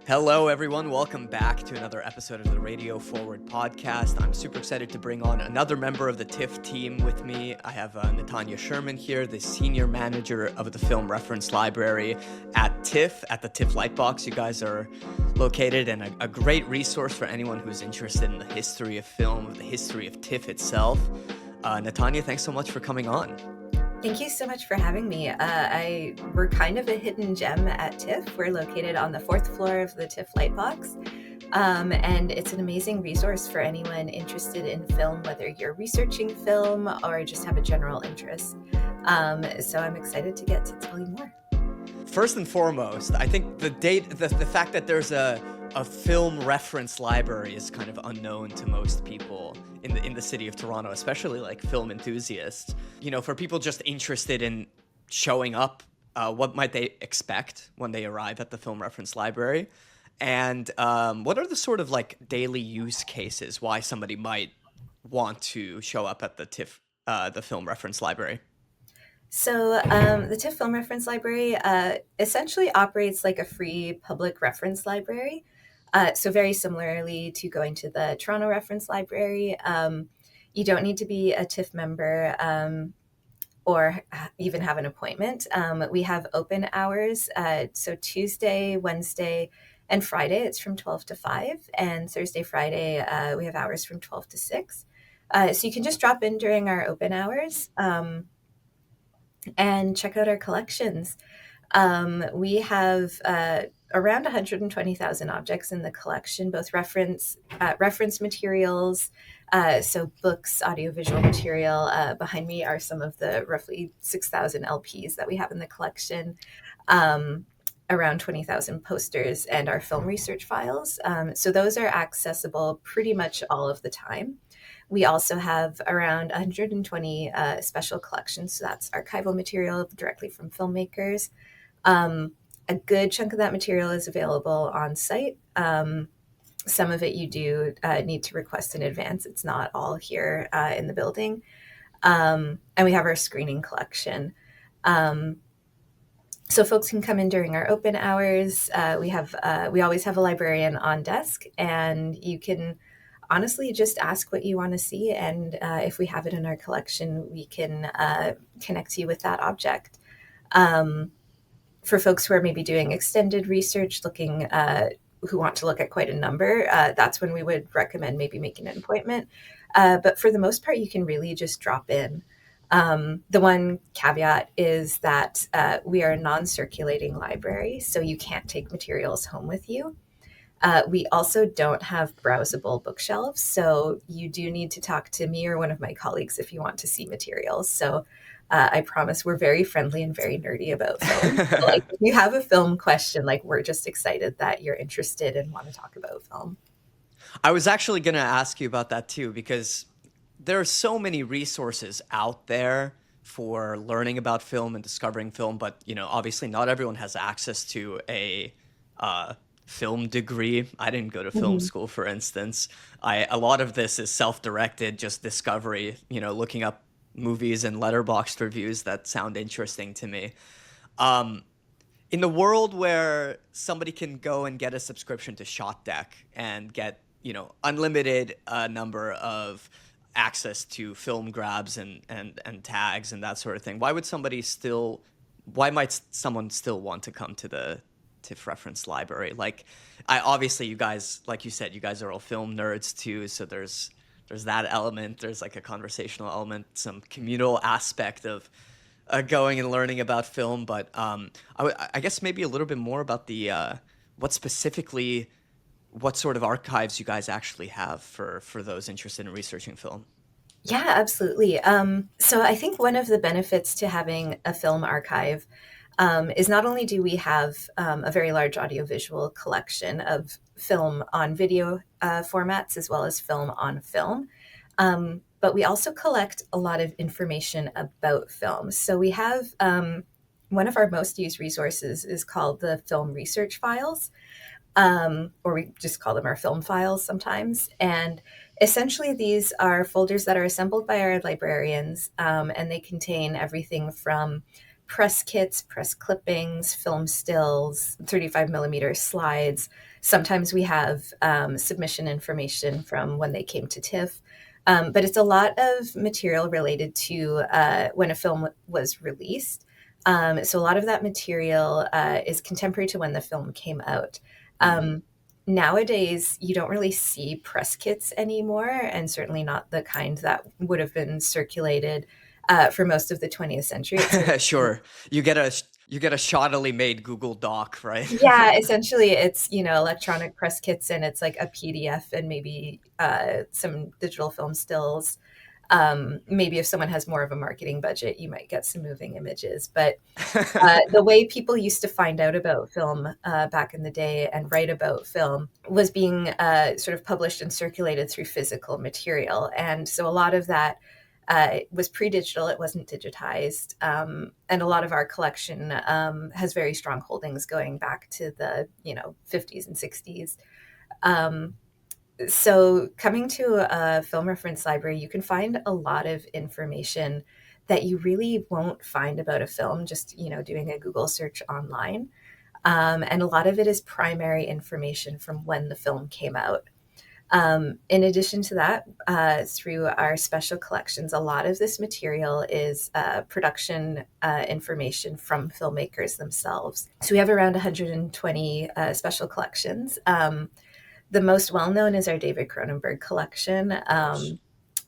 Hello, everyone. Welcome back to another episode of the Radio FWD Podcast. I'm super excited to bring on another member of the TIFF team with me. I have Natania Sherman here, the Senior Manager of the Film Reference Library at TIFF, at the TIFF Lightbox. You guys are located, and a great resource for anyone who's interested in the history of film, the history of TIFF itself. Natania, thanks so much for coming on. Thank you so much for having me. We're kind of a hidden gem at TIFF. We're located on the 4th floor of the TIFF Lightbox, and it's an amazing resource for anyone interested in film, whether you're researching film or just have a general interest. So I'm excited to get to tell you more. First and foremost, I think the fact that there's a film reference library is kind of unknown to most people in the city of Toronto, especially like film enthusiasts. You know, for people just interested in showing up, what might they expect when they arrive at the film reference library? And what are the sort of like daily use cases why somebody might want to show up at the TIFF, the film reference library? So the TIFF Film Reference Library essentially operates like a free public reference library. So very similarly to going to the Toronto Reference Library, you don't need to be a TIFF member or even have an appointment. We have open hours. So Tuesday, Wednesday, and Friday, it's from 12 to 5. And Thursday, Friday, we have hours from 12 to 6. So you can just drop in during our open hours and check out our collections. We have around 120,000 objects in the collection, both reference materials, so books, audiovisual material. Behind me are some of the roughly 6,000 LPs that we have in the collection, around 20,000 posters, and our film research files. So those are accessible pretty much all of the time. We also have around 120 special collections. So that's archival material directly from filmmakers. A good chunk of that material is available on site. Some of it you do need to request in advance. It's not all here in the building. And we have our screening collection. So folks can come in during our open hours. We always have a librarian on desk, and you can honestly just ask what you want to see. And if we have it in our collection, we can connect you with that object. For folks who are maybe doing extended research, who want to look at quite a number, that's when we would recommend maybe making an appointment. But for the most part, you can really just drop in. The one caveat is that we are a non-circulating library, so you can't take materials home with you. We also don't have browsable bookshelves, so you do need to talk to me or one of my colleagues if you want to see materials. So I promise we're very friendly and very nerdy about film. So, like, if you have a film question, like, we're just excited that you're interested and want to talk about film. I was actually going to ask you about that too, because there are so many resources out there for learning about film and discovering film, but obviously not everyone has access to a film degree. I didn't go to film school, for instance. A lot of this is self-directed, just discovery, looking up movies and letterboxd reviews that sound interesting to me. In the world where somebody can go and get a subscription to ShotDeck and get, unlimited number of access to film grabs and tags and that sort of thing, why might someone still want to come to the TIFF Reference Library? Like, obviously you guys, like you said, you guys are all film nerds too, so there's that element. There's like a conversational element, some communal aspect of going and learning about film. But I guess maybe a little bit more about the what sort of archives you guys actually have for those interested in researching film. Yeah, absolutely. So I think one of the benefits to having a film archive is not only do we have a very large audiovisual collection of film on video formats as well as film on film, but we also collect a lot of information about film. So we have one of our most used resources is called the film research files, or we just call them our film files sometimes. And essentially, these are folders that are assembled by our librarians, and they contain everything from press kits, press clippings, film stills, 35 millimeter slides. Sometimes we have submission information from when they came to TIFF. But it's a lot of material related to when a film was released. So a lot of that material is contemporary to when the film came out. Nowadays, you don't really see press kits anymore, and certainly not the kind that would have been circulated for most of the 20th century. Sure. You get a shoddily made Google Doc, right? Yeah, essentially it's, electronic press kits, and it's like a PDF and maybe some digital film stills. Maybe if someone has more of a marketing budget, you might get some moving images. But the way people used to find out about film back in the day and write about film was being sort of published and circulated through physical material. And so a lot of that was pre-digital. It wasn't digitized. And a lot of our collection has very strong holdings going back to the 50s and 60s. So coming to a film reference library, you can find a lot of information that you really won't find about a film just, doing a Google search online. And a lot of it is primary information from when the film came out. In addition to that, through our special collections, a lot of this material is production information from filmmakers themselves. So we have around 120 special collections. The most well-known is our David Cronenberg collection.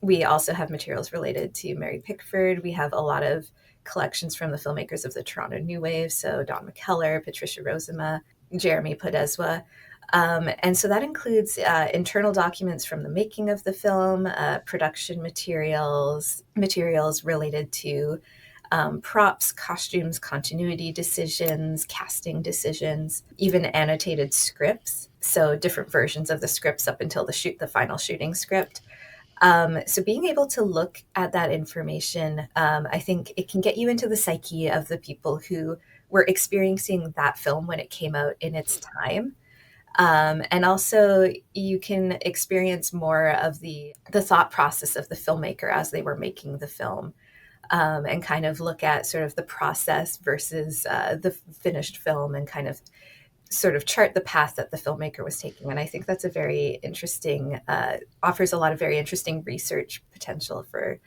We also have materials related to Mary Pickford. We have a lot of collections from the filmmakers of the Toronto New Wave, so Don McKellar, Patricia Rozema, Jeremy Podeswa. And so that includes internal documents from the making of the film, production materials related to props, costumes, continuity decisions, casting decisions, even annotated scripts. So different versions of the scripts up until the final shooting script. So being able to look at that information, I think it can get you into the psyche of the people who were experiencing that film when it came out in its time. And also you can experience more of the thought process of the filmmaker as they were making the film. And kind of look at sort of the process versus the finished film, and kind of sort of chart the path that the filmmaker was taking. And I think that's a very interesting, offers a lot of very interesting research potential for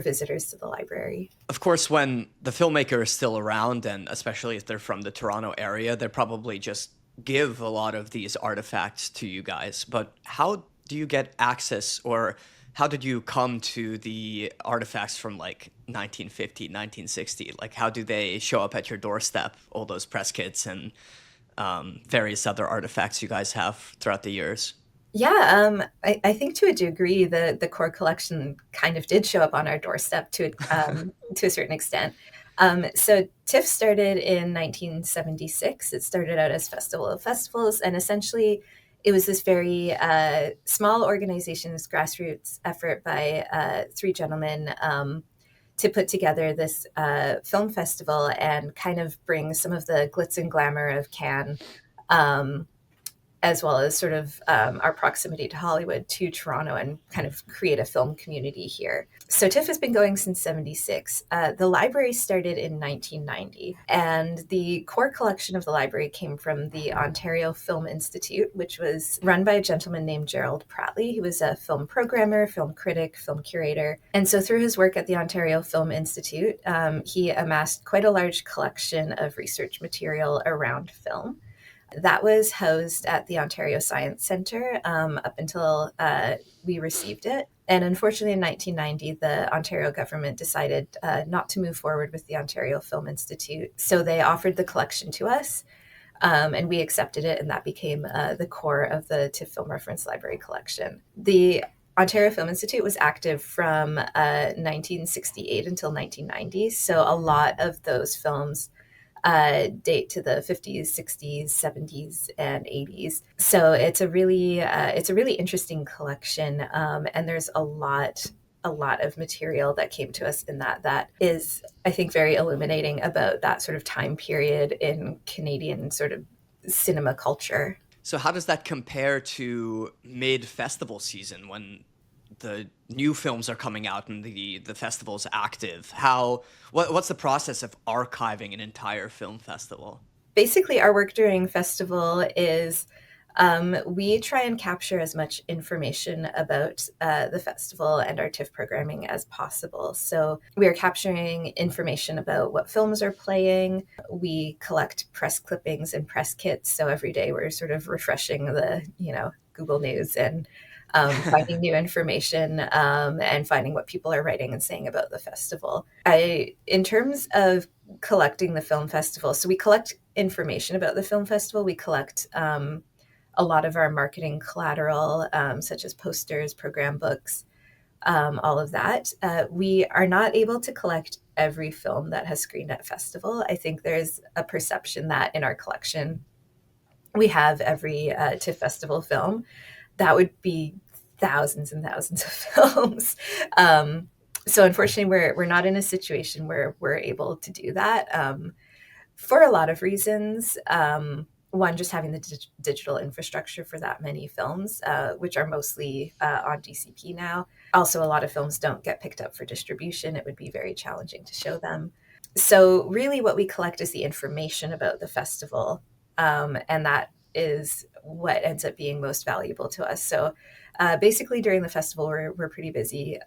visitors to the library. Of course, when the filmmaker is still around, and especially if they're from the Toronto area, they probably just give a lot of these artifacts to you guys. But how do you get access, or how did you come to the artifacts from like 1950, 1960? Like, how do they show up at your doorstep, all those press kits and various other artifacts you guys have throughout the years? Yeah, I think to a degree, the core collection kind of did show up on our doorstep to a certain extent. So TIFF started in 1976. It started out as Festival of Festivals, and essentially it was this very small organization, this grassroots effort by three gentlemen to put together this film festival and kind of bring some of the glitz and glamour of Cannes, as well as sort of our proximity to Hollywood, to Toronto, and kind of create a film community here. So TIFF has been going since 76. The library started in 1990, and the core collection of the library came from the Ontario Film Institute, which was run by a gentleman named Gerald Pratley, who was a film programmer, film critic, film curator. And so through his work at the Ontario Film Institute, he amassed quite a large collection of research material around film. That was housed at the Ontario Science Centre up until we received it. And unfortunately, in 1990, the Ontario government decided not to move forward with the Ontario Film Institute. So they offered the collection to us, and we accepted it, and that became the core of the TIFF Film Reference Library collection. The Ontario Film Institute was active from 1968 until 1990. So a lot of those films date to the 50s, 60s, 70s, and 80s. So it's a really interesting collection, and there's a lot of material that came to us in that is, I think, very illuminating about that sort of time period in Canadian sort of cinema culture. So how does that compare to mid-festival season, when the new films are coming out and the festival's active, what's the process of archiving an entire film festival? Basically, our work during festival is we try and capture as much information about the festival and our TIFF programming as possible. So we are capturing information about what films are playing. We collect press clippings and press kits. So every day we're sort of refreshing the, Google News and finding new information and finding what people are writing and saying about the festival. In terms of collecting the film festival, so we collect information about the film festival. We collect a lot of our marketing collateral, such as posters, program books, all of that. We are not able to collect every film that has screened at festival. I think there's a perception that in our collection, we have every TIFF festival film. That would be thousands and thousands of films. So unfortunately, we're not in a situation where we're able to do that for a lot of reasons. One, just having the digital infrastructure for that many films, which are mostly on DCP now. Also, a lot of films don't get picked up for distribution. It would be very challenging to show them. So really what we collect is the information about the festival, and that is what ends up being most valuable to us. So basically during the festival, we're pretty busy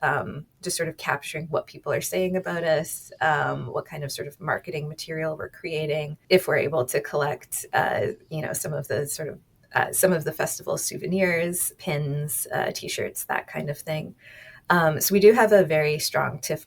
just sort of capturing what people are saying about us, what kind of sort of marketing material we're creating. If we're able to collect, some of the sort of some of the festival souvenirs, pins, T-shirts, that kind of thing. So we do have a very strong TIFF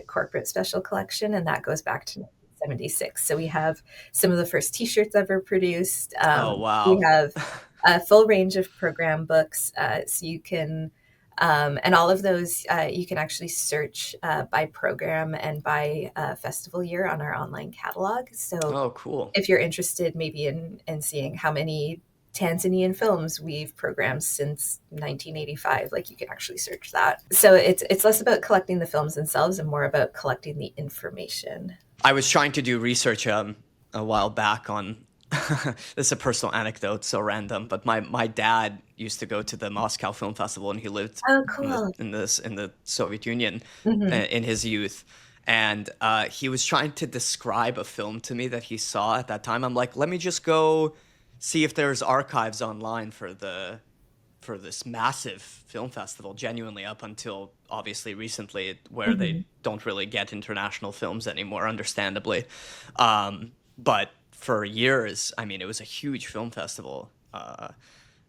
corporate special collection, and that goes back to 1976. So we have some of the first T-shirts ever produced. Oh, wow. We have a full range of program books. So you can, and all of those, you can actually search by program and by festival year on our online catalog. So Oh, cool. if you're interested maybe in seeing how many Tanzanian films we've programmed since 1985, like you can actually search that. So it's less about collecting the films themselves and more about collecting the information. I was trying to do research a while back on this is a personal anecdote, so random, but my dad used to go to the Moscow Film Festival, and he lived Cool. in the Soviet Union Mm-hmm. in his youth. And he was trying to describe a film to me that he saw at that time. I'm like, let me just go see if there's archives online for this massive film festival, genuinely up until obviously recently, where Mm-hmm. they don't really get international films anymore, understandably. But for years, I mean, it was a huge film festival,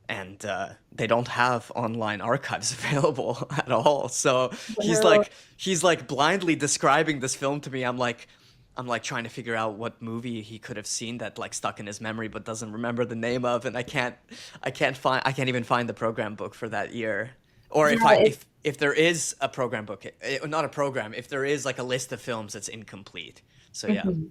and they don't have online archives available at all. So Well, he's like blindly describing this film to me. I'm like trying to figure out what movie he could have seen that like stuck in his memory but doesn't remember the name of, and I can't even find the program book for that year. Or yeah, if there is a program book, not a program, if there is like a list of films, it's incomplete. So yeah. Mhm.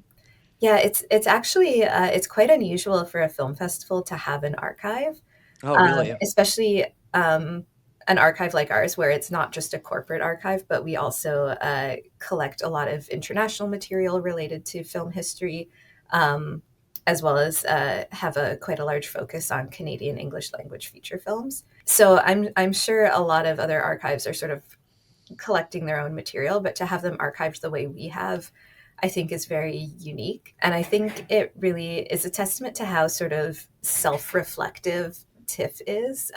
Yeah, it's actually it's quite unusual for a film festival to have an archive, Oh, really? especially an archive like ours, where it's not just a corporate archive, but we also collect a lot of international material related to film history, um, as well as have quite a large focus on Canadian English language feature films. So I'm sure a lot of other archives are sort of collecting their own material, but to have them archived the way we have, I think is very unique. And I think it really is a testament to how sort of self-reflective TIFF is,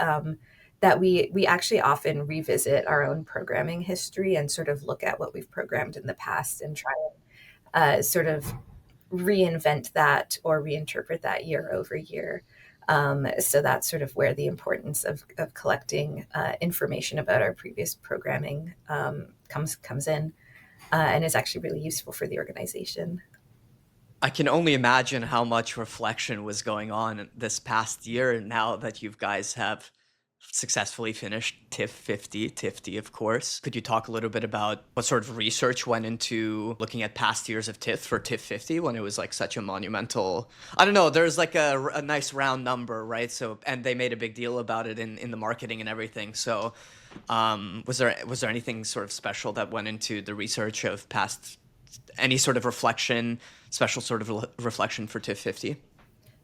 that we actually often revisit our own programming history and sort of look at what we've programmed in the past and try and sort of reinvent that or reinterpret that year over year. So that's sort of where the importance of collecting information about our previous programming comes in, and is actually really useful for the organization. I can only imagine how much reflection was going on this past year now that you guys have successfully finished TIFF 50, TIFF D, of course. Could you talk a little bit about what sort of research went into looking at past years of TIFF for TIFF 50 when it was like such a monumental, I don't know, there's like a nice round number, right? So, and they made a big deal about it in the marketing and everything. So was there anything sort of special that went into the research of past, any sort of reflection, special sort of reflection for TIFF 50?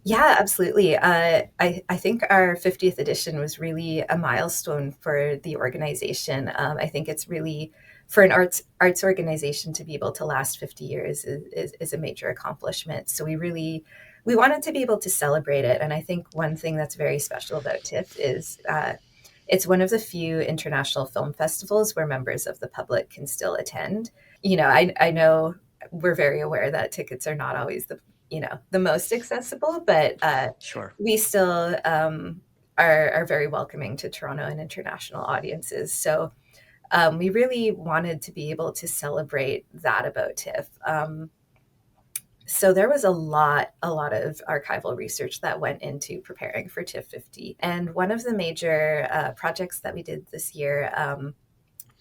Yeah, absolutely. I think our 50th edition was really a milestone for the organization. I think it's really for an arts organization to be able to last 50 years is a major accomplishment. So we wanted to be able to celebrate it. And I think one thing that's very special about TIFF is it's one of the few international film festivals where members of the public can still attend. I know we're very aware that tickets are not always the most accessible, but Sure. we still are very welcoming to Toronto and international audiences. So we really wanted to be able to celebrate that about TIFF. So there was a lot of archival research that went into preparing for TIFF 50. And one of the major projects that we did this year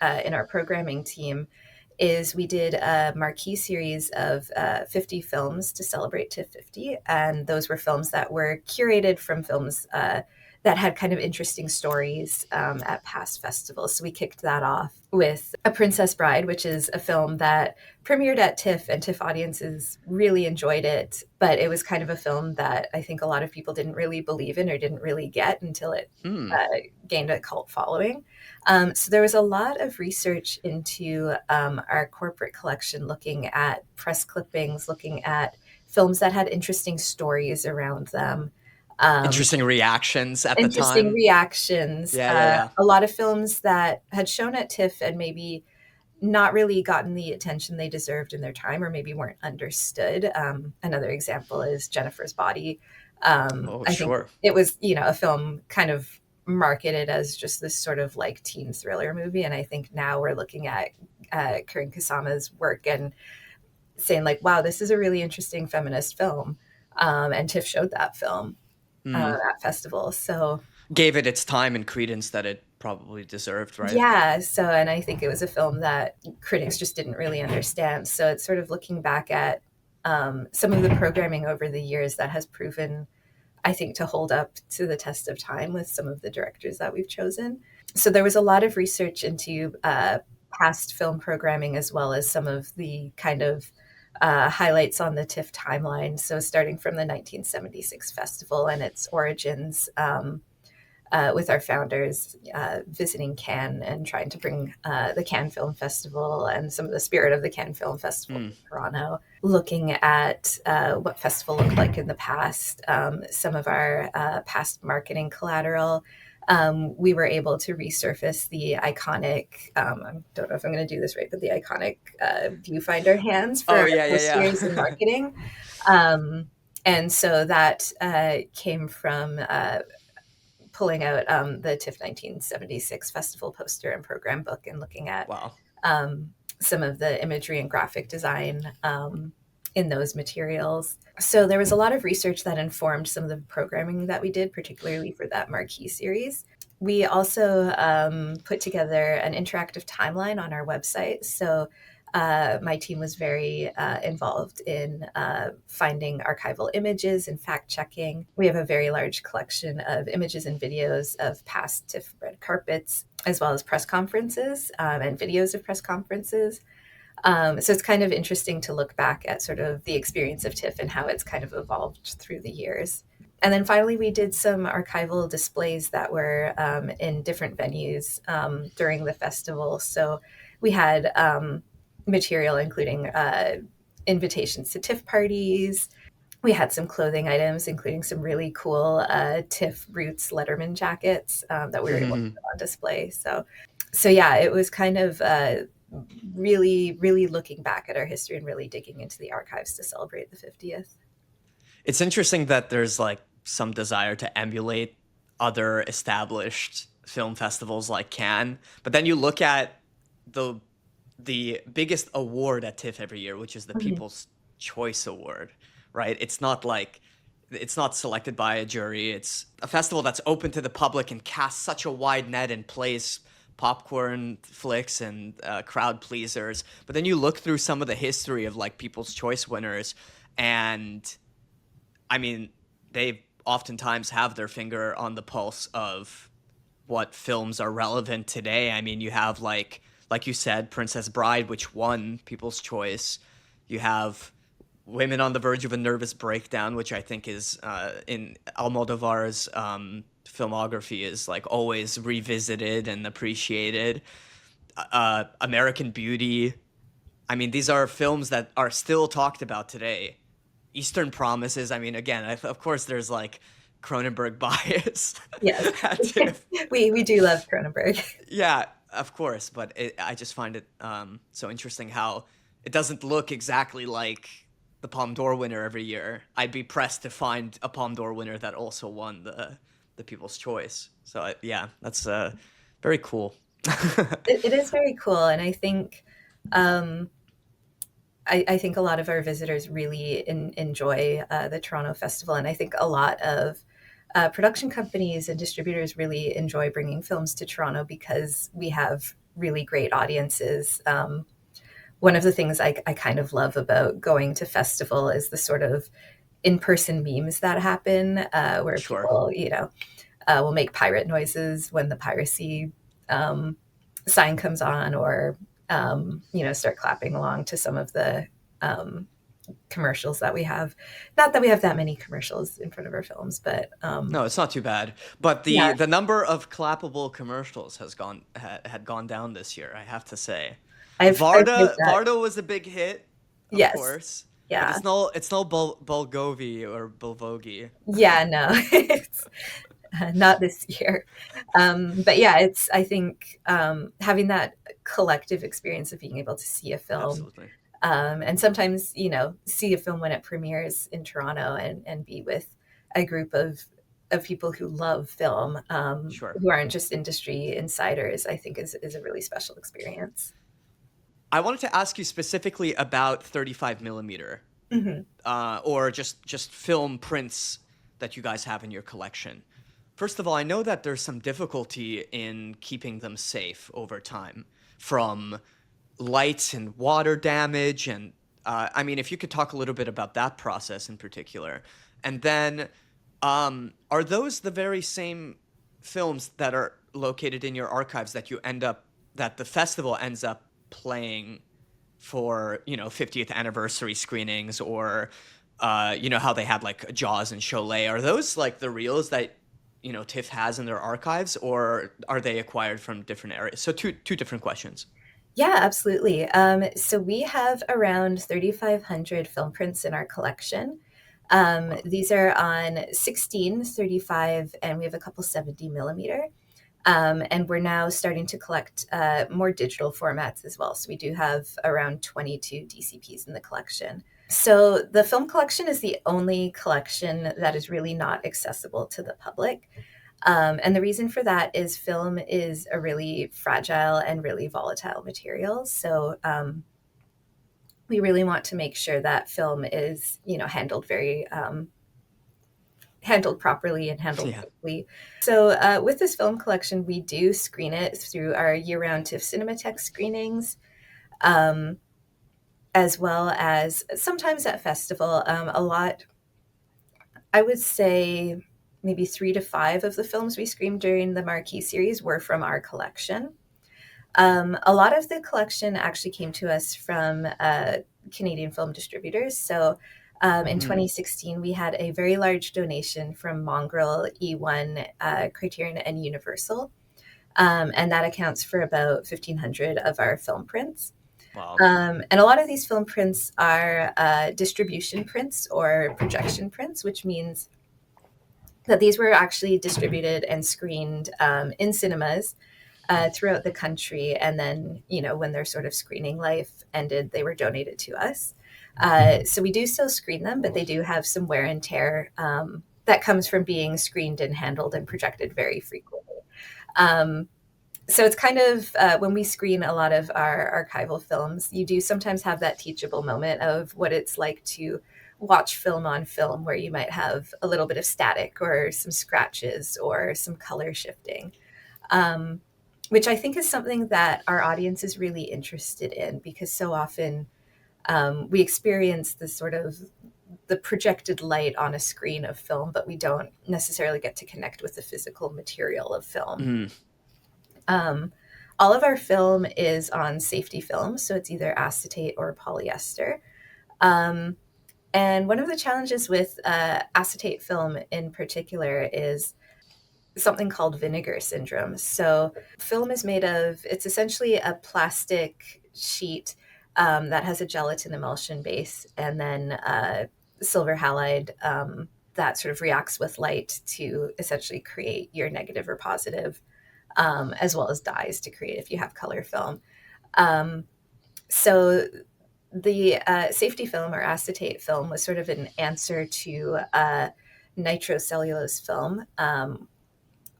in our programming team is we did a marquee series of 50 films to celebrate TIFF 50. And those were films that were curated from films that had kind of interesting stories at past festivals. So we kicked that off with A Princess Bride, which is a film that premiered at TIFF, and TIFF audiences really enjoyed it. But it was kind of a film that I think a lot of people didn't really believe in or didn't really get until it Mm. gained a cult following. So there was a lot of research into our corporate collection, looking at press clippings, looking at films that had interesting stories around them. Um, Interesting reactions at the Interesting time. reactions. Yeah, yeah, yeah. A lot of films that had shown at TIFF and maybe not really gotten the attention they deserved in their time, or maybe weren't understood. Another example is Jennifer's Body. Oh, I think sure. it was, a film kind of marketed as just this sort of like teen thriller movie. And I think now we're looking at Karin Kasama's work and saying like, wow, this is a really interesting feminist film. And TIFF showed that film Mm. at festival. So Gave it its time and credence that it probably deserved, right? yeah, and I think it was a film that critics just didn't really understand. So it's sort of looking back at some of the programming over the years that has proven, I think, to hold up to the test of time with some of the directors that we've chosen. So there was a lot of research into past film programming, as well as some of the kind of highlights on the TIFF timeline. So starting from the 1976 festival and its origins, with our founders visiting Cannes and trying to bring the Cannes Film Festival and some of the spirit of the Cannes Film Festival Mm. to Toronto, looking at what festival looked like in the past, some of our past marketing collateral. We were able to resurface the iconic, I don't know if I'm going to do this right, but the iconic viewfinder hands for Oh, our yeah, first yeah, years in yeah. marketing. And so that came from pulling out the TIFF 1976 festival poster and program book and looking at Wow. some of the imagery and graphic design in those materials. So there was a lot of research that informed some of the programming that we did, particularly for that marquee series. We also put together an interactive timeline on our website. So my team was very involved in finding archival images and fact checking. We have a very large collection of images and videos of past TIFF red carpets, as well as press conferences and videos of press conferences. So it's kind of interesting to look back at sort of the experience of TIFF and how it's kind of evolved through the years. And then finally, we did some archival displays that were in different venues during the festival. So we had material including invitations to TIFF parties. We had some clothing items, including some really cool TIFF Roots Letterman jackets that we were able to put on display. So yeah, it was kind of really, really looking back at our history and really digging into the archives to celebrate the 50th. It's interesting that there's like some desire to emulate other established film festivals like Cannes, but then you look at the biggest award at TIFF every year, which is the Mhm. People's Choice Award, right? It's not selected by a jury. It's a festival that's open to the public and casts such a wide net and plays popcorn flicks and crowd pleasers. But then you look through some of the history of like People's Choice winners, and I mean, they oftentimes have their finger on the pulse of what films are relevant today. I mean, you have like you said, Princess Bride, which won People's Choice. You have Women on the Verge of a Nervous Breakdown, which I think is in Almodovar's filmography is like always revisited and appreciated. American Beauty. I mean, these are films that are still talked about today. Eastern Promises. I mean, again, of course, there's like Cronenberg bias. Yes. at TIFF. We do love Cronenberg. Yeah, of course, but I just find it so interesting how it doesn't look exactly like the Palme d'Or winner every year. I'd be pressed to find a Palme d'Or winner that also won the People's Choice. So yeah, that's very cool. It is very cool, and I think I think a lot of our visitors really enjoy the Toronto Festival, and I think a lot of production companies and distributors really enjoy bringing films to Toronto because we have really great audiences. One of the things I kind of love about going to festival is the sort of in-person memes that happen where Sure. people, will make pirate noises when the piracy sign comes on, or start clapping along to some of the commercials that we have. Not that we have that many commercials in front of our films, but No, it's not too bad. But yeah, the number of clappable commercials had gone down this year, I have to say. I've heard that. Varda was a big hit, of Yes, course. But yeah, it's no Bulgogi or Bulvogi. yeah, no, it's not this year. But yeah, it's I think having that collective experience of being able to see a film. Absolutely. And sometimes, see a film when it premieres in Toronto and be with a group of people who love film, Sure. who aren't just industry insiders, I think is a really special experience. I wanted to ask you specifically about 35 millimeter, Hmm. or just film prints that you guys have in your collection. First of all, I know that there's some difficulty in keeping them safe over time from lights and water damage. And I mean, if you could talk a little bit about that process in particular. And then are those the very same films that are located in your archives that that the festival ends up playing for, 50th anniversary screenings, or how they had like Jaws and Cholet? Are those like the reels that TIFF has in their archives, or are they acquired from different areas? So two different questions. Yeah, absolutely. So we have around 3,500 film prints in our collection. Wow. These are on 16, 35, and we have a couple 70 millimeter. And we're now starting to collect more digital formats as well. So we do have around 22 DCPs in the collection. So the film collection is the only collection that is really not accessible to the public. And the reason for that is film is a really fragile and really volatile material. So we really want to make sure that film is, handled properly and handled Yeah. quickly. So with this film collection, we do screen it through our year-round TIFF Cinematheque screenings, as well as sometimes at festival. A lot, I would say maybe 3 to 5 of the films we screened during the Marquee series were from our collection. A lot of the collection actually came to us from Canadian film distributors. So in 2016, we had a very large donation from Mongrel, E1, Criterion, and Universal. And that accounts for about 1,500 of our film prints. Wow. And a lot of these film prints are distribution prints or projection prints, which means that these were actually distributed and screened in cinemas throughout the country. And then, when their sort of screening life ended, they were donated to us. So we do still screen them, but they do have some wear and tear that comes from being screened and handled and projected very frequently. So it's kind of when we screen a lot of our archival films, you do sometimes have that teachable moment of what it's like to watch film on film, where you might have a little bit of static or some scratches or some color shifting, which I think is something that our audience is really interested in, because so often we experience the projected light on a screen of film, but we don't necessarily get to connect with the physical material of film. Mm. All of our film is on safety film, so it's either acetate or polyester. And one of the challenges with acetate film in particular is something called vinegar syndrome. So, film is made of, it's essentially a plastic sheet that has a gelatin emulsion base and then silver halide that sort of reacts with light to essentially create your negative or positive, as well as dyes to create if you have color film. Um, so, the safety film or acetate film was sort of an answer to nitrocellulose film,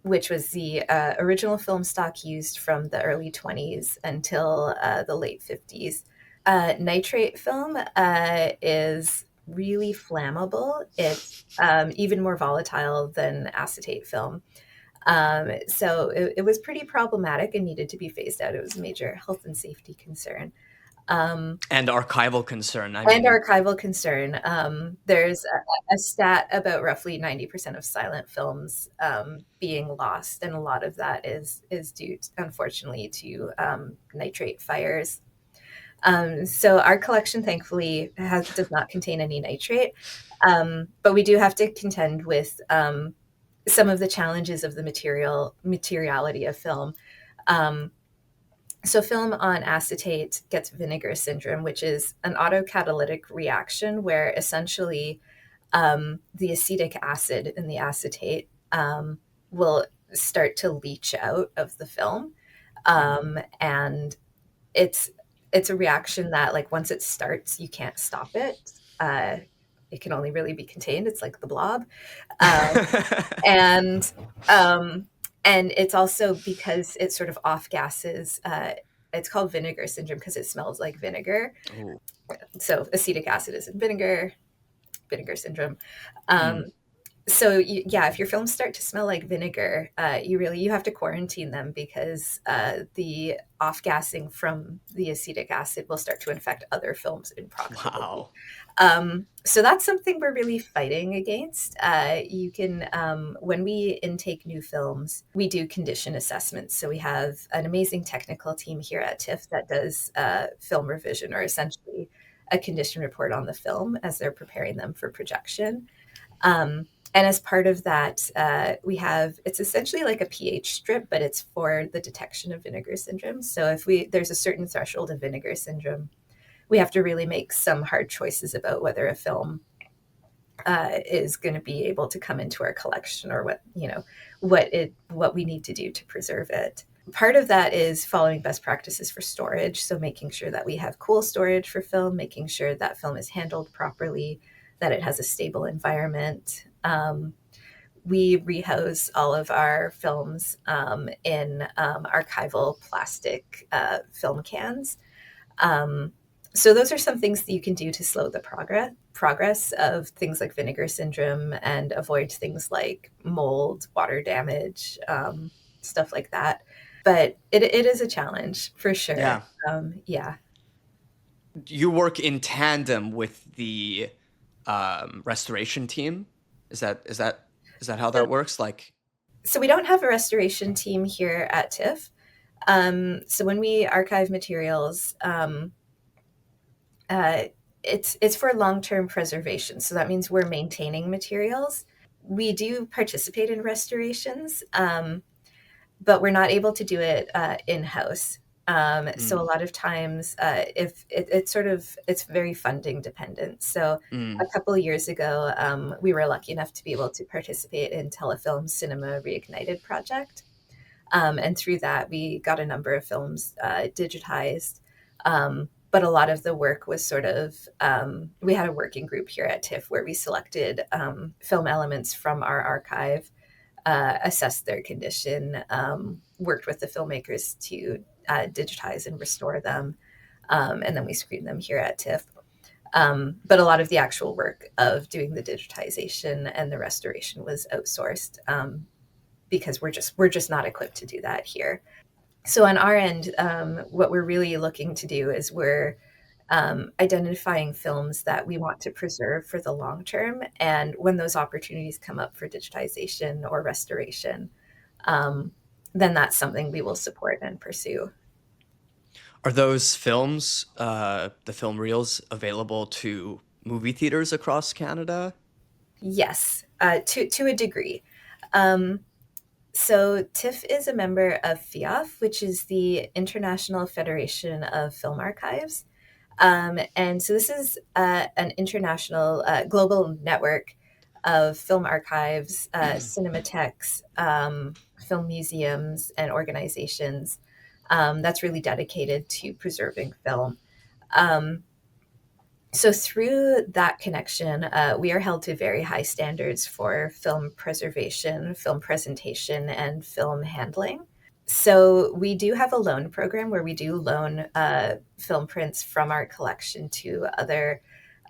which was the original film stock used from the early 20s until the late 50s. Nitrate film is really flammable. It's even more volatile than acetate film. So it was pretty problematic and needed to be phased out. It was a major health and safety concern. And archival concern. And archival concern. There's a stat about roughly 90% of silent films being lost, and a lot of that is due, unfortunately, to nitrate fires. So our collection, thankfully, does not contain any nitrate, but we do have to contend with some of the challenges of the materiality of film. So film on acetate gets vinegar syndrome, which is an autocatalytic reaction where essentially the acetic acid in the acetate will start to leach out of the film. And it's a reaction that, like, once it starts, you can't stop it. It can only really be contained. It's like the blob. And it's also because it sort of off gases. It's called vinegar syndrome because it smells like vinegar. Ooh. So acetic acid is in vinegar syndrome. So if your films start to smell like vinegar, you have to quarantine them because the off gassing from the acetic acid will start to infect other films in proximity. Wow. So that's something we're really fighting against. You can, when we intake new films, we do condition assessments. So we have an amazing technical team here at TIFF that does film revision, or essentially a condition report on the film as they're preparing them for projection. And as part of that, it's essentially like a pH strip, but it's for the detection of vinegar syndrome. So if there's a certain threshold of vinegar syndrome, we have to really make some hard choices about whether a film is going to be able to come into our collection, or what we need to do to preserve it. Part of that is following best practices for storage. So making sure that we have cool storage for film, making sure that film is handled properly, that it has a stable environment. We rehouse all of our films in archival plastic film cans. So those are some things that you can do to slow the progress of things like vinegar syndrome and avoid things like mold, water damage, stuff like that. But it is a challenge for sure. Yeah. You work in tandem with the restoration team. Is that how that works? So we don't have a restoration team here at TIFF. So when we archive materials, it's for long-term preservation. So that means we're maintaining materials. We do participate in restorations, but we're not able to do it in-house. So a lot of times, if it's very funding dependent. So a couple of years ago, we were lucky enough to be able to participate in Telefilm's Cinema Reignited project. And through that, we got a number of films digitized. But a lot of the work was we had a working group here at TIFF where we selected film elements from our archive, assessed their condition, worked with the filmmakers to digitize and restore them, and then we screened them here at TIFF. But a lot of the actual work of doing the digitization and the restoration was outsourced because we're just not equipped to do that here. So on our end, what we're really looking to do is we're identifying films that we want to preserve for the long term. And when those opportunities come up for digitization or restoration, then that's something we will support and pursue. Are those films, the film reels, available to movie theaters across Canada? Yes, to a degree. Um, so TIFF is a member of FIAF, which is the International Federation of Film Archives. And so this is an international, global network of film archives, cinematheques, film museums, and organizations that's really dedicated to preserving film. Um, so through that connection, we are held to very high standards for film preservation, film presentation, and film handling. So we do have a loan program where we do loan film prints from our collection to other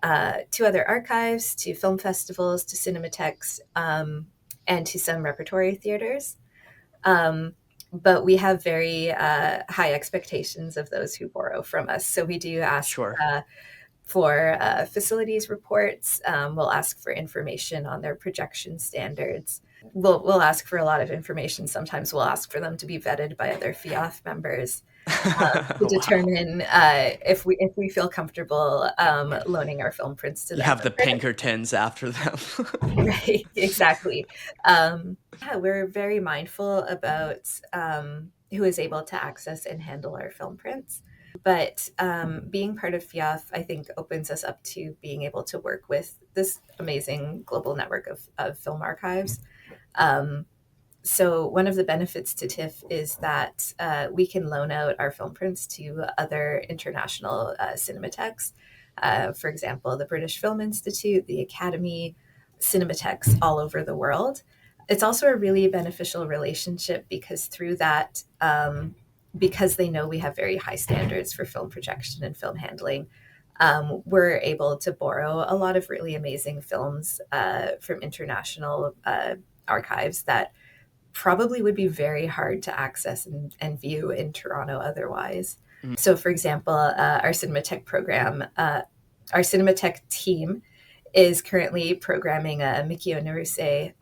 archives, to film festivals, to cinematheques, and to some repertory theaters. But we have very high expectations of those who borrow from us. So we do ask Sure. for facilities reports. We'll ask for information on their projection standards. We'll ask for a lot of information. Sometimes we'll ask for them to be vetted by other FIAF members to Wow. determine if we feel comfortable loaning our film prints to You them. have the Pinkertons after them. Right, exactly. Yeah, we're very mindful about who is able to access and handle our film prints. But being part of FIAF, I think, opens us up to being able to work with this amazing global network of film archives. So one of the benefits to TIFF is that we can loan out our film prints to other international cinematheques. For example, the British Film Institute, the Academy, cinematheques all over the world. It's also a really beneficial relationship because through that, because they know we have very high standards for film projection and film handling, we're able to borrow a lot of really amazing films from international archives that probably would be very hard to access and view in Toronto otherwise. Mm. So, for example, our Cinematheque program, our Cinematheque team is currently programming a Mikio Naruse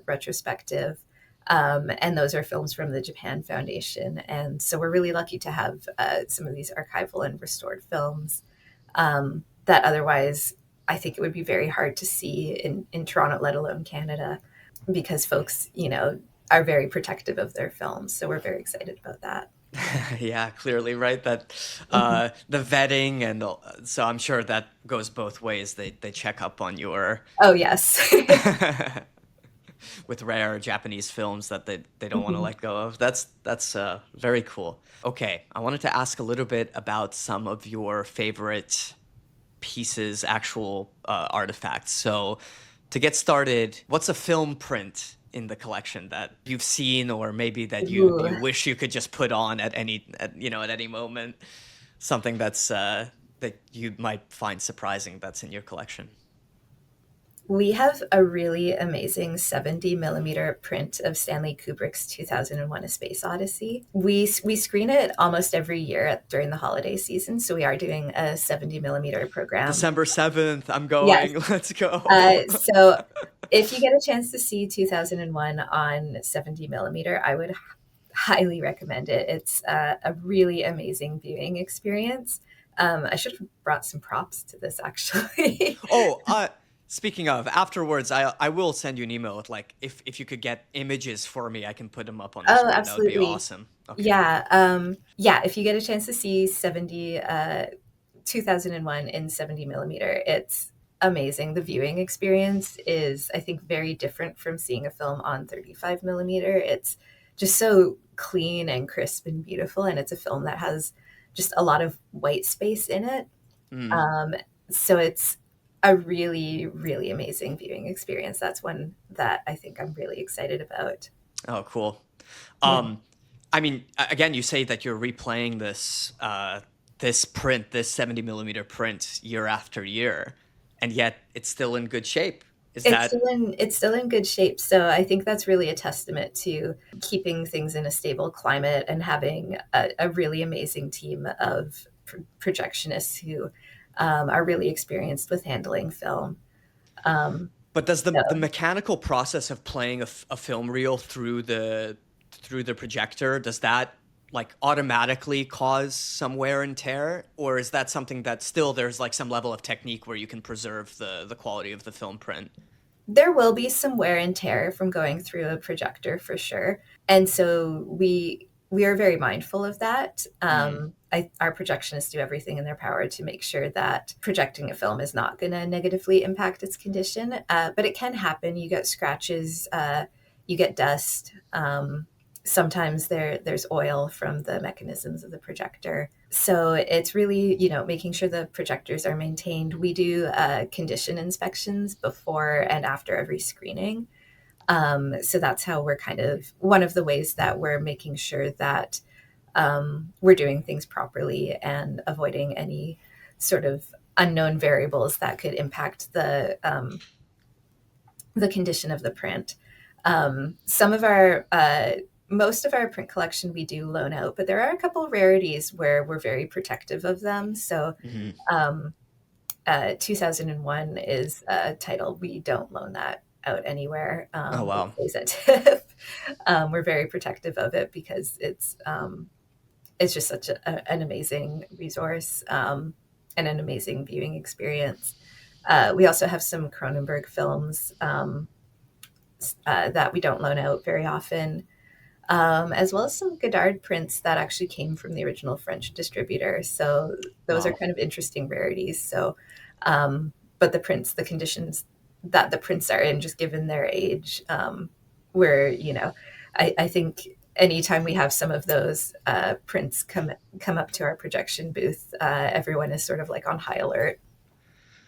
retrospective. And those are films from the Japan Foundation. And so we're really lucky to have some of these archival and restored films that otherwise I think it would be very hard to see in Toronto, let alone Canada, because folks, are very protective of their films. So we're very excited about that. Yeah, clearly, right? That the vetting and so I'm sure that goes both ways. They check up on your Oh, yes. with rare Japanese films that they don't want to let go of. That's very cool. Okay, I wanted to ask a little bit about some of your favorite pieces, actual artifacts. So to get started, what's a film print in the collection that you've seen, or maybe that you wish you could just put on at any moment? Something that's that you might find surprising that's in your collection. We have a really amazing 70 millimeter print of Stanley Kubrick's 2001: A Space Odyssey. We screen it almost every year during the holiday season, so we are doing a 70 millimeter program. December 7th, I'm going. Yes. Let's go. So if you get a chance to see 2001 on 70 millimeter, I would highly recommend it. It's a really amazing viewing experience. I should have brought some props to this, actually. Speaking of, afterwards, I will send you an email with if you could get images for me, I can put them up on the screen. Absolutely. That would be awesome. Okay. Yeah. If you get a chance to see 2001 in 70 millimeter, it's amazing. The viewing experience is, I think, very different from seeing a film on 35 millimeter. It's just so clean and crisp and beautiful, and it's a film that has just a lot of white space in it. So it's a really, really amazing viewing experience. That's one that I think I'm really excited about. Oh, cool. I mean, again, you say that you're replaying this this 70 millimeter print year after year, and yet it's still in good shape. It's still in good shape. So I think that's really a testament to keeping things in a stable climate and having a really amazing team of projectionists who are really experienced with handling film. But does the mechanical process of playing a film reel through the projector, does that like automatically cause some wear and tear, or is that something that still there's like some level of technique where you can preserve the quality of the film print? There will be some wear and tear from going through a projector for sure. And so we are very mindful of that. Our projectionists do everything in their power to make sure that projecting a film is not going to negatively impact its condition. But it can happen. You get scratches, you get dust. Sometimes there's oil from the mechanisms of the projector. So it's really, making sure the projectors are maintained. We do condition inspections before and after every screening. So that's how we're kind of one of the ways that we're making sure that we're doing things properly and avoiding any sort of unknown variables that could impact the condition of the print. Most of our print collection we do loan out, but there are a couple of rarities where we're very protective of them. So 2001 is a title we don't loan that out anywhere. Oh, wow. It stays at TIFF. We're very protective of it because it's just such an amazing resource and an amazing viewing experience. We also have some Cronenberg films that we don't loan out very often, as well as some Godard prints that actually came from the original French distributor. So those are kind of interesting rarities. So, but the conditions that the prints are in, just given their age, I think anytime we have some of those prints come up to our projection booth, everyone is sort of like on high alert.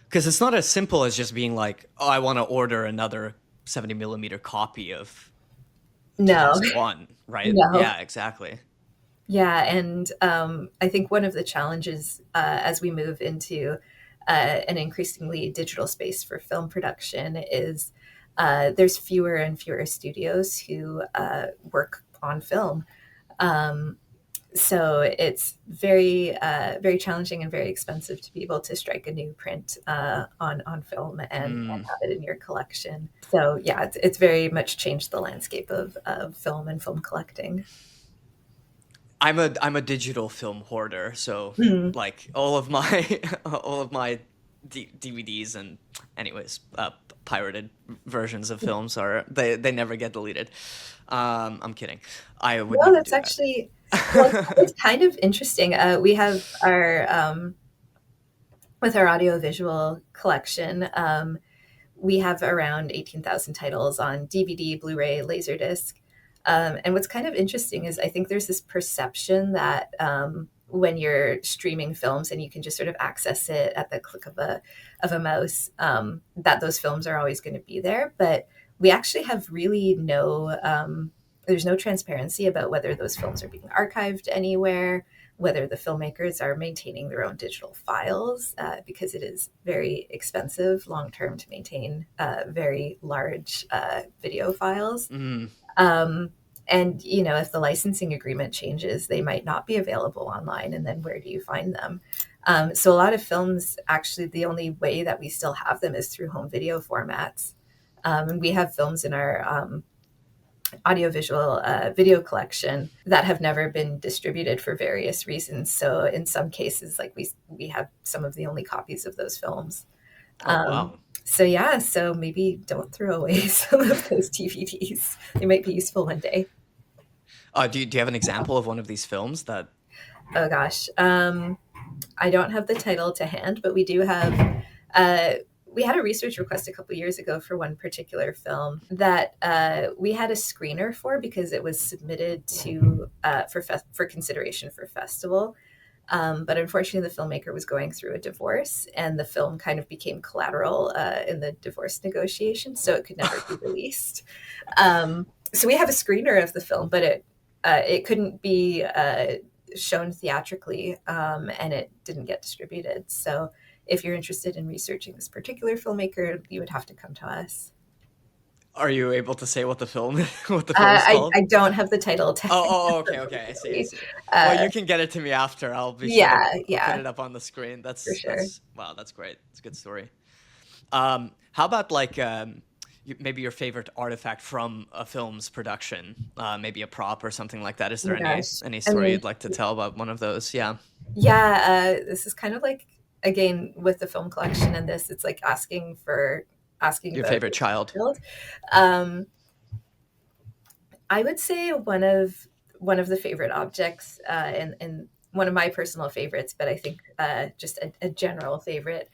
Because it's not as simple as just being like, oh, I want to order another 70 millimeter copy of 2001, right? No. Yeah, exactly. Yeah, and I think one of the challenges as we move into an increasingly digital space for film production is there's fewer and fewer studios who work on film. So it's very, very challenging and very expensive to be able to strike a new print on film and have it in your collection. So yeah, it's very much changed the landscape of film and film collecting. I'm a digital film hoarder, so like all of my DVDs and anyways pirated versions of films they never get deleted. I'm kidding. I would. No, that's actually it's kind of interesting. We have our with our audiovisual collection. We have around 18,000 titles on DVD, Blu-ray, Laserdisc. And what's kind of interesting is I think there's this perception that when you're streaming films and you can just sort of access it at the click of a mouse, that those films are always going to be there. But we actually have really there's no transparency about whether those films are being archived anywhere, whether the filmmakers are maintaining their own digital files, because it is very expensive long-term to maintain very large video files. And, if the licensing agreement changes, they might not be available online. And then where do you find them? So a lot of films, actually, the only way that we still have them is through home video formats. And we have films in our audiovisual video collection that have never been distributed for various reasons. So in some cases, like we have some of the only copies of those films. Wow. So yeah, so maybe don't throw away some of those DVDs. They might be useful one day. Do you have an example of one of these films that? Oh gosh, I don't have the title to hand, but we do have. We had a research request a couple years ago for one particular film that we had a screener for because it was submitted to for consideration for festival. But unfortunately, the filmmaker was going through a divorce, and the film kind of became collateral in the divorce negotiations, so it could never be released. So we have a screener of the film, but it couldn't be shown theatrically, and it didn't get distributed. So if you're interested in researching this particular filmmaker, you would have to come to us. Are you able to say what the film is called? I don't have the title. Okay. I see. Well, you can get it to me after. I'll be sure to put it up on the screen. That's for sure. Wow, that's great. It's a good story. How about like maybe your favorite artifact from a film's production, maybe a prop or something like that. Is Oh there my gosh. any I story mean, you'd like to tell about one of those? Yeah. yeah, this is kind of like, again, with the film collection and this, it's like asking Your the favorite child. child. Um, I would say one of the favorite objects, and one of my personal favorites, but I think just a general favorite,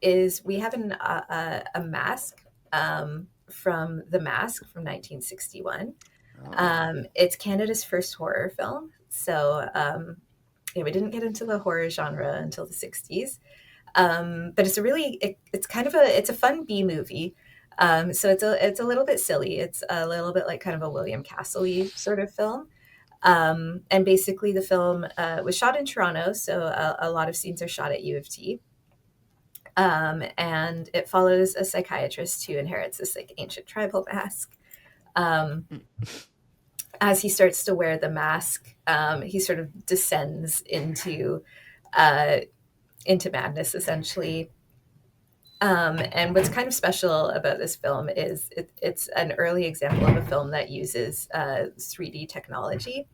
is we have a mask from The Mask from 1961. Oh. It's Canada's first horror film, so we didn't get into the horror genre until the 60s. But it's kind of it's a fun B movie. So it's a little bit silly. It's a little bit like kind of a William Castle-y sort of film. And basically the film was shot in Toronto, so a lot of scenes are shot at U of T. And it follows a psychiatrist who inherits this like ancient tribal mask. Um, as he starts to wear the mask, he sort of descends uh, into madness, essentially. And what's kind of special about this film is it's an early example of a film that uses 3D technology.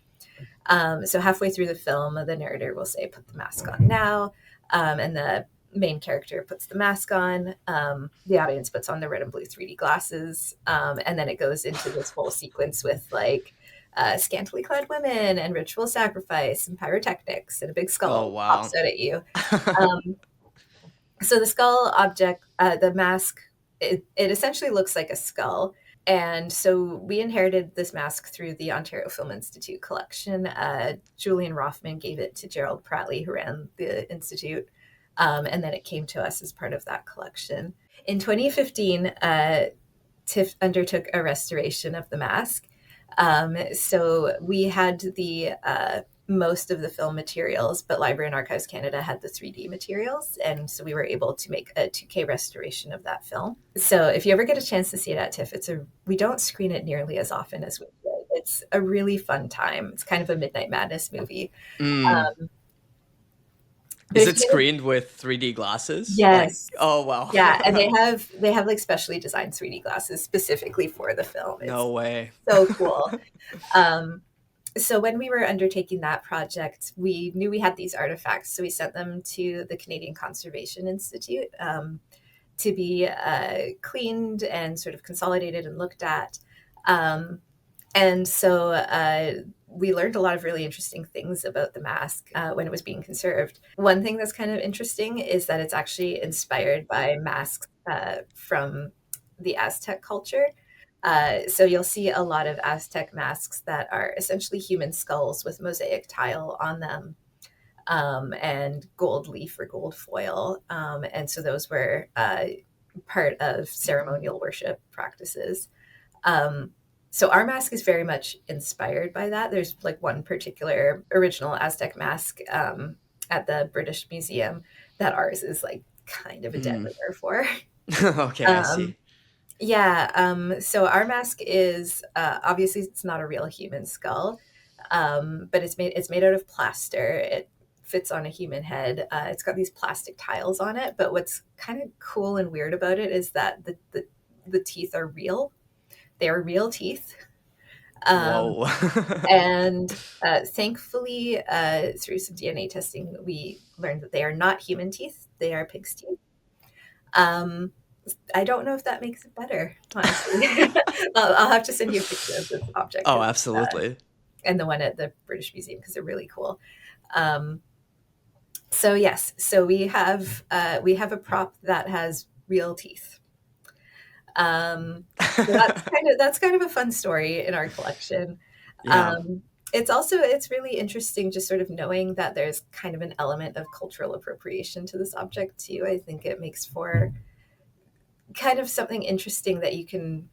So halfway through the film, the narrator will say, "Put the mask on now," and the main character puts the mask on. The audience puts on the red and blue 3D glasses, and then it goes into this whole sequence with like scantily clad women and ritual sacrifice and pyrotechnics and a big Oh, skull wow. pops out at you. Um, so the skull object, the mask, it essentially looks like a skull. And so we inherited this mask through the Ontario Film Institute collection. Julian Rothman gave it to Gerald Pratley, who ran the institute, and then it came to us as part of that collection. In 2015, TIFF undertook a restoration of the mask. So we had the most of the film materials, but Library and Archives Canada had the 3D materials. And so we were able to make a 2K restoration of that film. So if you ever get a chance to see it at TIFF, we don't screen it nearly as often as we should. It's a really fun time. It's kind of a Midnight Madness movie. Mm. Um, Is it screened with 3D glasses? Like, yes. oh, wow. Yeah, and they have like specially designed 3D glasses specifically for the film. It's No way. so cool. So when we were undertaking that project, we knew we had these artifacts, so we sent them to the Canadian Conservation Institute to be cleaned and sort of consolidated and looked at. And so we learned a lot of really interesting things about the mask when it was being conserved. One thing that's kind of interesting is that it's actually inspired by masks from the Aztec culture. So you'll see a lot of Aztec masks that are essentially human skulls with mosaic tile on them, and gold leaf or gold foil. And so those were part of ceremonial worship practices. So our mask is very much inspired by that. There's like one particular original Aztec mask at the British Museum that ours is like kind of a dead ringer for. Okay, I see. Yeah. So our mask is obviously it's not a real human skull, but it's made out of plaster. It fits on a human head. It's got these plastic tiles on it. But what's kind of cool and weird about it is that the teeth are real. They are real teeth. Whoa. And thankfully, through some DNA testing, we learned that they are not human teeth. They are pig's teeth. I don't know if that makes it better, honestly. I'll have to send you a picture of this object. Oh, absolutely. And the one at the British Museum, because they're really cool. So yes, so we have a prop that has real teeth. So that's kind of a fun story in our collection. Yeah. It's really interesting just sort of knowing that there's kind of an element of cultural appropriation to this object too. I think it makes for kind of something interesting that you can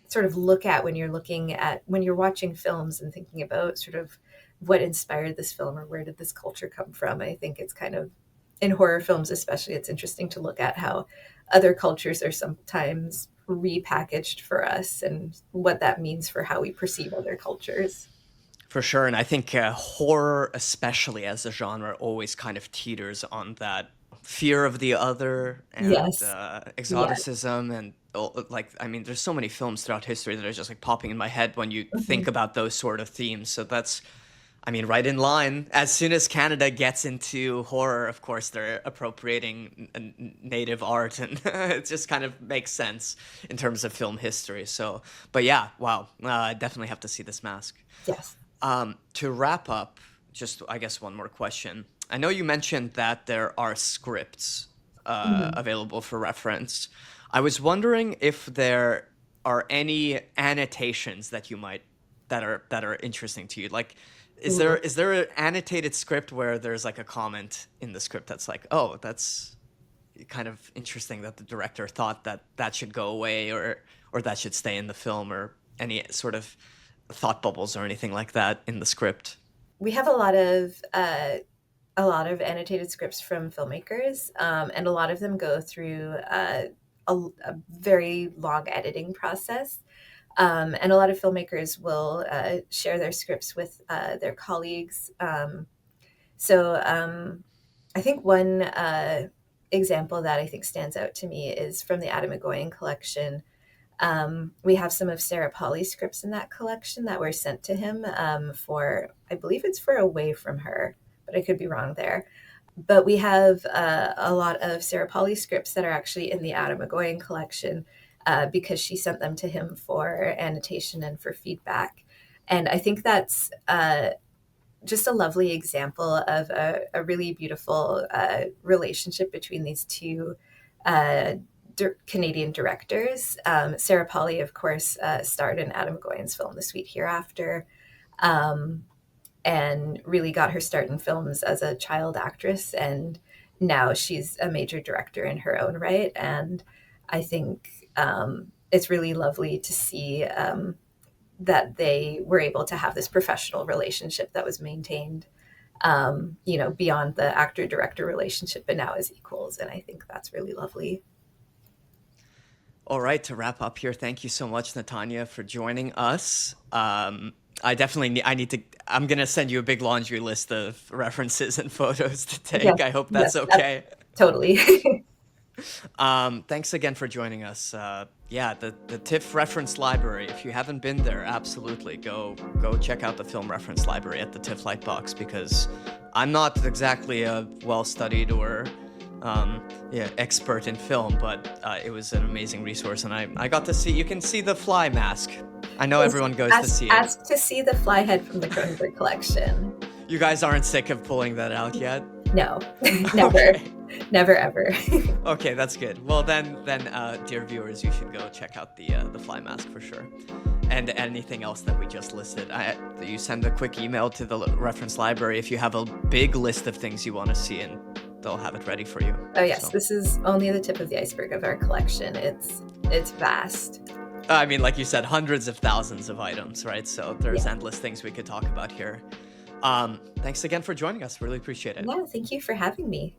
sort of look at when you're watching films and thinking about sort of what inspired this film or where did this culture come from. I think it's kind of, in horror films especially, it's interesting to look at how other cultures are sometimes repackaged for us and what that means for how we perceive other cultures. For sure. And I think horror, especially as a genre, always kind of teeters on that fear of the other and Yes. Yes. exoticism and like, I mean, there's so many films throughout history that are just like popping in my head when you think Mhm. about those sort of themes. So that's, I mean, right in line. As soon as Canada gets into horror, of course, they're appropriating native art, and it just kind of makes sense in terms of film history. So, but yeah, wow, I definitely have to see this mask. Yes. To wrap up, just I guess one more question. I know you mentioned that there are scripts Mhm. available for reference. I was wondering if there are any annotations that you might that are interesting to you. Like, Ooh. is there an annotated script where there's like a comment in the script that's like, oh, that's kind of interesting that the director thought that that should go away or that should stay in the film, or any sort of thought bubbles or anything like that in the script? We have a lot of annotated scripts from filmmakers, and a lot of them go through a very long editing process. And a lot of filmmakers will share their scripts with their colleagues. So I think one example that I think stands out to me is from the Adam McGoyan collection. We have some of Sarah Polley's scripts in that collection that were sent to him for, I believe it's for Away from Her, but I could be wrong there. But we have a lot of Sarah Polley scripts that are actually in the Adam McGoyan collection because she sent them to him for annotation and for feedback. And I think that's just a lovely example of a really beautiful relationship between these two uh, Canadian directors. Sarah Polley, of course, starred in Adam McGoyan's film The Sweet Hereafter, um, and really got her start in films as a child actress. And now she's a major director in her own right. And I think it's really lovely to see that they were able to have this professional relationship that was maintained, beyond the actor director relationship, but now as equals. And I think that's really lovely. All right, to wrap up here, thank you so much, Natania, for joining us. I definitely I need to. I'm gonna send you a big laundry list of references and photos to Yes, take. I hope yes, that's okay. totally. Thanks again for joining us. Yeah, the TIFF Reference Library. If you haven't been there, absolutely go check out the Film Reference Library at the TIFF Lightbox, because I'm not exactly a well-studied or expert in film, but it was an amazing resource, and I got to see. You can see the fly mask. I know Yes, everyone goes to see it. ask to see the fly head from the Cronenberg collection. You guys aren't sick of pulling that out yet? No, never, Okay. never ever. Okay, that's good. Well, then, dear viewers, you should go check out the fly mask for sure, and anything else that we just listed. You send a quick email to the reference library if you have a big list of things you want to see, and they'll have it ready for you. Oh yes, So, this is only the tip of the iceberg of our collection. It's vast. I mean, like you said, hundreds of thousands of items, right? So there's Yeah. endless things we could talk about here. Thanks again for joining us. Really appreciate it. Yeah, thank you for having me.